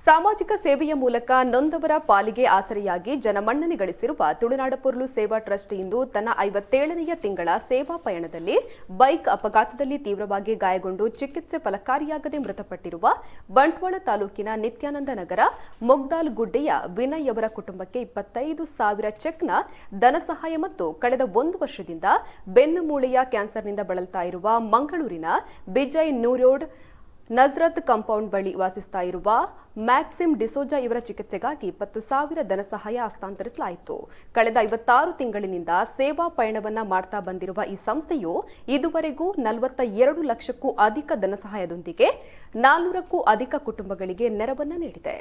ಸಾಮಾಜಿಕ ಸೇವೆಯ ಮೂಲಕ ನೊಂದವರ ಪಾಲಿಗೆ ಆಸರೆಯಾಗಿ ಜನಮನ್ನಣೆ ಗಳಿಸಿರುವ ತುಳುನಾಡ ಪೊರ್ಲು ಸೇವಾ ಟ್ರಸ್ಟ್ ಇಂದು ತನ್ನ 57ನೆಯ ತಿಂಗಳ ಸೇವಾ ಪಯಣದಲ್ಲಿ ಬೈಕ್ ಅಪಘಾತದಲ್ಲಿ ತೀವ್ರವಾಗಿ ಗಾಯಗೊಂಡು ಚಿಕಿತ್ಸೆ ಫಲಕಾರಿಯಾಗದೆ ಮೃತಪಟ್ಟಿರುವ ಬಂಟ್ವಾಳ ತಾಲೂಕಿನ ನಿತ್ಯಾನಂದ ನಗರ ಮೊಗ್ದಾಲ್ ಗುಡ್ಡೆಯ ವಿನಯ್ ಅವರ ಕುಟುಂಬಕ್ಕೆ 25,000 ಚೆಕ್ನ ಧನಸಹಾಯ ಮತ್ತು ಕಳೆದ 1 ವರ್ಷದಿಂದ ಬೆನ್ನು ಮೂಳೆಯ ಕ್ಯಾನ್ಸರ್ನಿಂದ ಬಳಲ್ತಾ ಇರುವ ಮಂಗಳೂರಿನ ಬಿಜಯ್ ನೂರೋಡ್ ನಜ್ರತ್ ಕಾಂಪೌಂಡ್ ಬಳಿ ವಾಸಿಸ್ತಾ ಇರುವ ಮ್ಯಾಕ್ಸಿಮ್ ಡಿಸೋಜಾ ಇವರ ಚಿಕಿತ್ಸೆಗಾಗಿ 20,000 ಧನಸಹಾಯ ಹಸ್ತಾಂತರಿಸಲಾಯಿತು. ಕಳೆದ 56 ತಿಂಗಳಿನಿಂದ ಸೇವಾ ಪಯಣವನ್ನ ಮಾಡ್ತಾ ಬಂದಿರುವ ಈ ಸಂಸ್ಥೆಯು ಇದುವರೆಗೂ 42 ಲಕ್ಷಕ್ಕೂ ಅಧಿಕ ಧನಸಹಾಯದೊಂದಿಗೆ 400ಕ್ಕೂ ಅಧಿಕ ಕುಟುಂಬಗಳಿಗೆ ನೆರವನ್ನ ನೀಡಿದೆ.